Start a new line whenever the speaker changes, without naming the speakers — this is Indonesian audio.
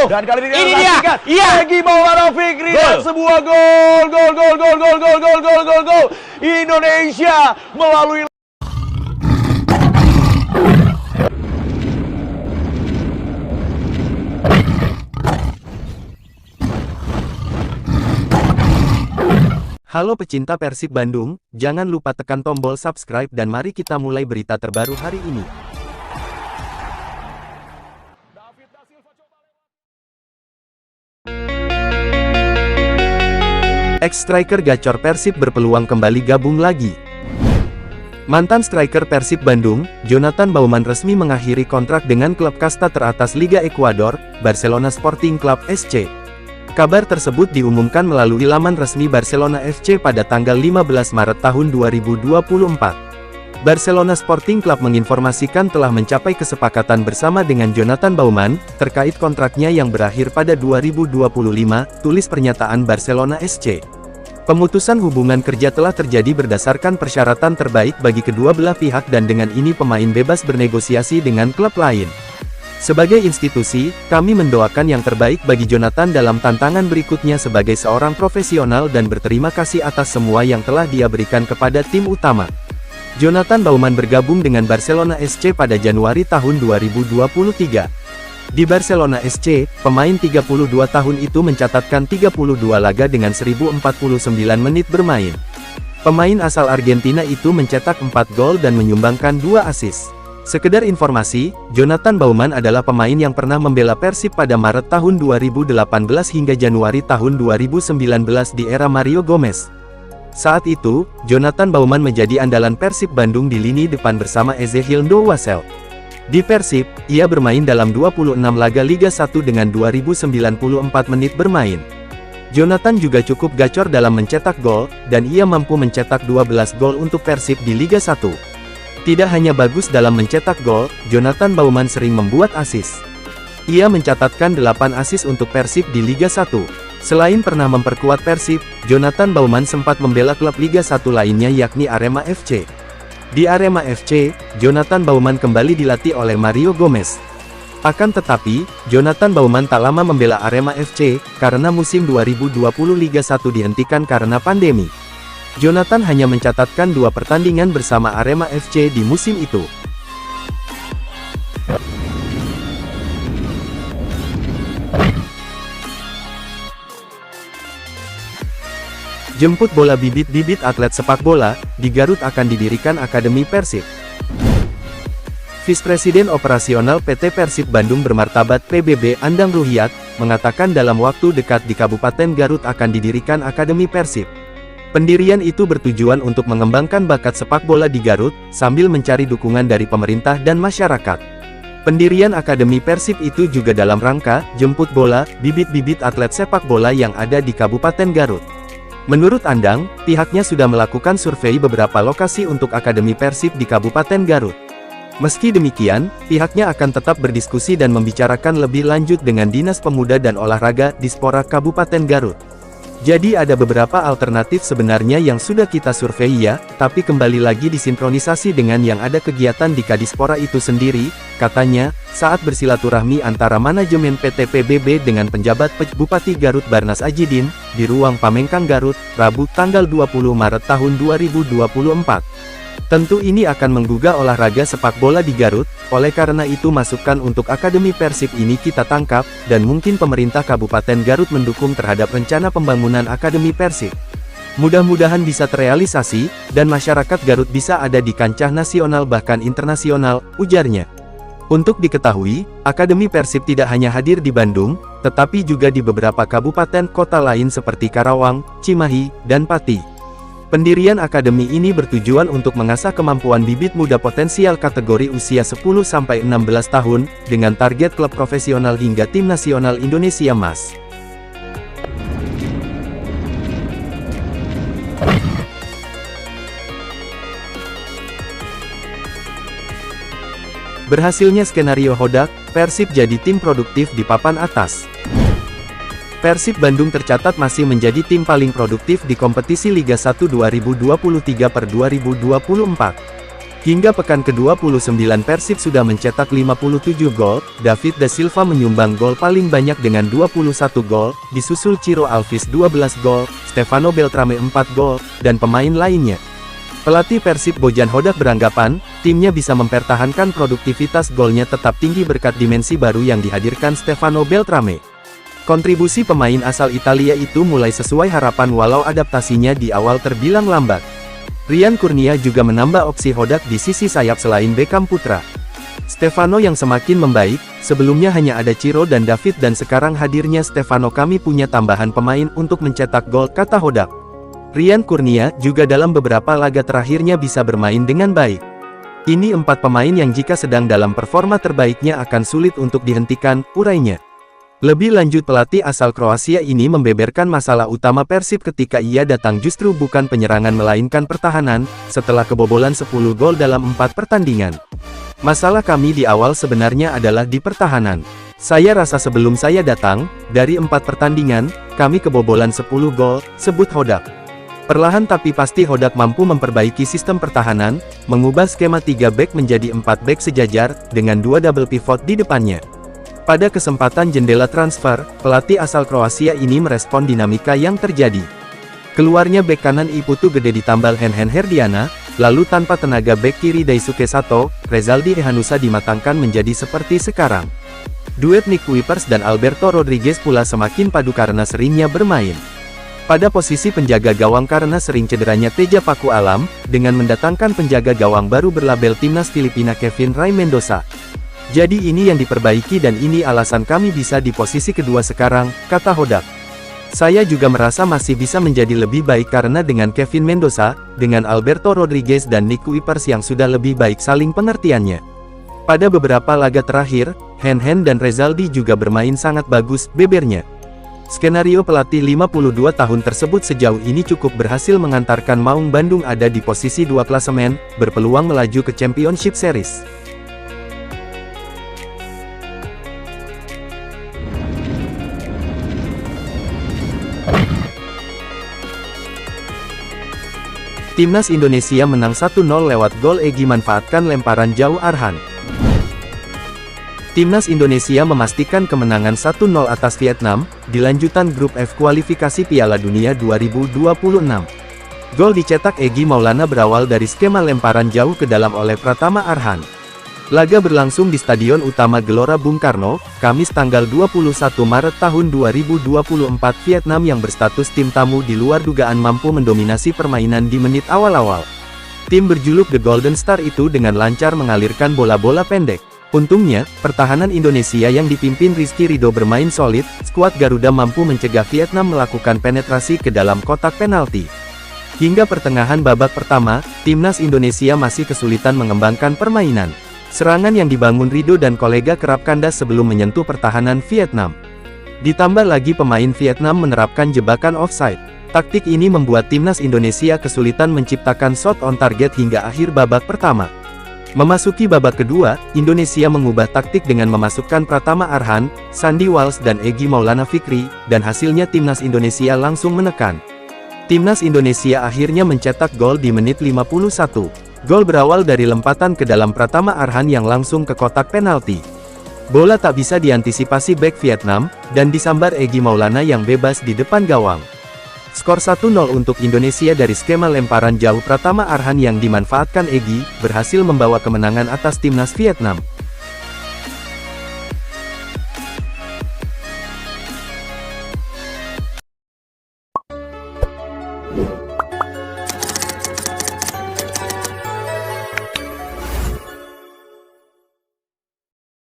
Dan kali ini
Ini dia. Iya.
Egy Maulana Fikri dan
Gol.
sebuah gol. Indonesia melalui
Halo pecinta Persib Bandung, jangan lupa tekan tombol subscribe dan mari kita mulai berita terbaru hari ini. Ex-striker gacor Persib berpeluang kembali gabung lagi. Mantan striker Persib Bandung, Jonathan Baumann resmi mengakhiri kontrak dengan klub kasta teratas Liga Ekuador, Barcelona Sporting Club SC. Kabar tersebut diumumkan melalui laman resmi Barcelona FC pada tanggal 15 Maret tahun 2024. Barcelona Sporting Club menginformasikan telah mencapai kesepakatan bersama dengan Jonathan Baumann, terkait kontraknya yang berakhir pada 2025, tulis pernyataan Barcelona SC. Pemutusan hubungan kerja telah terjadi berdasarkan persyaratan terbaik bagi kedua belah pihak dan dengan ini pemain bebas bernegosiasi dengan klub lain. Sebagai institusi, kami mendoakan yang terbaik bagi Jonathan dalam tantangan berikutnya sebagai seorang profesional dan berterima kasih atas semua yang telah dia berikan kepada tim utama. Jonathan Baumann bergabung dengan Barcelona SC pada Januari tahun 2023. Di Barcelona SC, pemain 32 tahun itu mencatatkan 32 laga dengan 1049 menit bermain. Pemain asal Argentina itu mencetak 4 gol dan menyumbangkan 2 assist. Sekedar informasi, Jonathan Baumann adalah pemain yang pernah membela Persib pada Maret tahun 2018 hingga Januari tahun 2019 di era Mario Gomez. Saat itu, Jonathan Baumann menjadi andalan Persib Bandung di lini depan bersama Ezechiel Ndowasel. Di Persib, ia bermain dalam 26 laga Liga 1 dengan 2094 menit bermain. Jonathan juga cukup gacor dalam mencetak gol, dan ia mampu mencetak 12 gol untuk Persib di Liga 1. Tidak hanya bagus dalam mencetak gol, Jonathan Baumann sering membuat assist. Ia mencatatkan 8 assist untuk Persib di Liga 1. Selain pernah memperkuat Persib, Jonathan Baumann sempat membela klub Liga 1 lainnya yakni Arema FC. Di Arema FC, Jonathan Baumann kembali dilatih oleh Mario Gomez. Akan tetapi, Jonathan Baumann tak lama membela Arema FC, karena musim 2020 Liga 1 dihentikan karena pandemi. Jonathan hanya mencatatkan 2 pertandingan bersama Arema FC di musim itu. Jemput bola bibit-bibit atlet sepak bola, di Garut akan didirikan Akademi Persib. Vice Presiden Operasional PT Persib Bandung Bermartabat PBB Andang Ruhiat, mengatakan dalam waktu dekat di Kabupaten Garut akan didirikan Akademi Persib. Pendirian itu bertujuan untuk mengembangkan bakat sepak bola di Garut, sambil mencari dukungan dari pemerintah dan masyarakat. Pendirian Akademi Persib itu juga dalam rangka, jemput bola, bibit-bibit atlet sepak bola yang ada di Kabupaten Garut. Menurut Andang, pihaknya sudah melakukan survei beberapa lokasi untuk Akademi Persib di Kabupaten Garut. Meski demikian, pihaknya akan tetap berdiskusi dan membicarakan lebih lanjut dengan Dinas Pemuda dan Olahraga Dispora Kabupaten Garut. Jadi ada beberapa alternatif sebenarnya yang sudah kita survei ya, tapi kembali lagi disinkronisasi dengan yang ada kegiatan di Kadispora itu sendiri, katanya, saat bersilaturahmi antara manajemen PT PBB dengan penjabat Bupati Garut Barnas Ajidin, di ruang Pamengkang Garut, Rabu tanggal 20 Maret tahun 2024. Tentu ini akan menggugah olahraga sepak bola di Garut, oleh karena itu masukan untuk Akademi Persib ini kita tangkap, dan mungkin pemerintah Kabupaten Garut mendukung terhadap rencana pembangunan Akademi Persib. Mudah-mudahan bisa terrealisasi, dan masyarakat Garut bisa ada di kancah nasional bahkan internasional, ujarnya. Untuk diketahui, Akademi Persib tidak hanya hadir di Bandung, tetapi juga di beberapa kabupaten kota lain seperti Karawang, Cimahi, dan Pati. Pendirian akademi ini bertujuan untuk mengasah kemampuan bibit muda potensial kategori usia 10-16 tahun, dengan target klub profesional hingga tim nasional Indonesia Mas. Berhasilnya skenario Hodak, Persib jadi tim produktif di papan atas. Persib Bandung tercatat masih menjadi tim paling produktif di kompetisi Liga 1 2023/2024. Hingga pekan ke-29 Persib sudah mencetak 57 gol, David da Silva menyumbang gol paling banyak dengan 21 gol, disusul Ciro Alves 12 gol, Stefano Beltrame 4 gol, dan pemain lainnya. Pelatih Persib Bojan Hodak beranggapan, timnya bisa mempertahankan produktivitas golnya tetap tinggi berkat dimensi baru yang dihadirkan Stefano Beltrame. Kontribusi pemain asal Italia itu mulai sesuai harapan walau adaptasinya di awal terbilang lambat. Ryan Kurnia juga menambah opsi Hodak di sisi sayap selain Beckham Putra. Stefano yang semakin membaik, sebelumnya hanya ada Ciro dan David dan sekarang hadirnya Stefano kami punya tambahan pemain untuk mencetak gol, kata Hodak. Ryan Kurnia juga dalam beberapa laga terakhirnya bisa bermain dengan baik. Ini 4 pemain yang jika sedang dalam performa terbaiknya akan sulit untuk dihentikan, urainya. Lebih lanjut pelatih asal Kroasia ini membeberkan masalah utama Persib ketika ia datang justru bukan penyerangan melainkan pertahanan, setelah kebobolan 10 gol dalam 4 pertandingan. Masalah kami di awal sebenarnya adalah di pertahanan. Saya rasa sebelum saya datang, dari 4 pertandingan, kami kebobolan 10 gol, sebut Hodak. Perlahan tapi pasti Hodak mampu memperbaiki sistem pertahanan, mengubah skema 3 back menjadi 4 back sejajar, dengan 2 double pivot di depannya. Pada kesempatan jendela transfer, pelatih asal Kroasia ini merespon dinamika yang terjadi. Keluarnya bek kanan Iputu Gede ditambal Henhen Herdiana, lalu tanpa tenaga bek kiri Daisuke Sato, Rezaldi Ehanusa dimatangkan menjadi seperti sekarang. Duet Nick Kuipers dan Alberto Rodriguez pula semakin padu karena seringnya bermain pada posisi penjaga gawang karena sering cederanya Teja Paku Alam, dengan mendatangkan penjaga gawang baru berlabel Timnas Filipina Kevin Ray Mendoza. Jadi ini yang diperbaiki dan ini alasan kami bisa di posisi kedua sekarang, kata Hodak. Saya juga merasa masih bisa menjadi lebih baik karena dengan Kevin Mendoza, dengan Alberto Rodriguez dan Nick Kuipers yang sudah lebih baik saling pengertiannya. Pada beberapa laga terakhir, Henhen dan Rezaldi juga bermain sangat bagus, bebernya. Skenario pelatih 52 tahun tersebut sejauh ini cukup berhasil mengantarkan Maung Bandung ada di posisi 2 klasemen, berpeluang melaju ke Championship Series. Timnas Indonesia menang 1-0 lewat gol Egy manfaatkan lemparan jauh Arhan. Timnas Indonesia memastikan kemenangan 1-0 atas Vietnam, di lanjutan grup F kualifikasi Piala Dunia 2026. Gol dicetak Egy Maulana berawal dari skema lemparan jauh ke dalam oleh Pratama Arhan. Laga berlangsung di Stadion Utama Gelora Bung Karno, Kamis tanggal 21 Maret tahun 2024. Vietnam yang berstatus tim tamu di luar dugaan mampu mendominasi permainan di menit awal-awal. Tim berjuluk The Golden Star itu dengan lancar mengalirkan bola-bola pendek. Untungnya, pertahanan Indonesia yang dipimpin Rizky Ridho bermain solid, skuad Garuda mampu mencegah Vietnam melakukan penetrasi ke dalam kotak penalti. Hingga pertengahan babak pertama, Timnas Indonesia masih kesulitan mengembangkan permainan. Serangan yang dibangun Ridho dan kolega kerap kandas sebelum menyentuh pertahanan Vietnam. Ditambah lagi pemain Vietnam menerapkan jebakan offside. Taktik ini membuat Timnas Indonesia kesulitan menciptakan shot on target hingga akhir babak pertama. Memasuki babak kedua, Indonesia mengubah taktik dengan memasukkan Pratama Arhan, Sandy Walsh dan Egy Maulana Fikri, dan hasilnya Timnas Indonesia langsung menekan. Timnas Indonesia akhirnya mencetak gol di menit 51. Gol berawal dari lempatan ke dalam Pratama Arhan yang langsung ke kotak penalti. Bola tak bisa diantisipasi bek Vietnam, dan disambar Egy Maulana yang bebas di depan gawang. Skor 1-0 untuk Indonesia dari skema lemparan jauh Pratama Arhan yang dimanfaatkan Egy, berhasil membawa kemenangan atas Timnas Vietnam.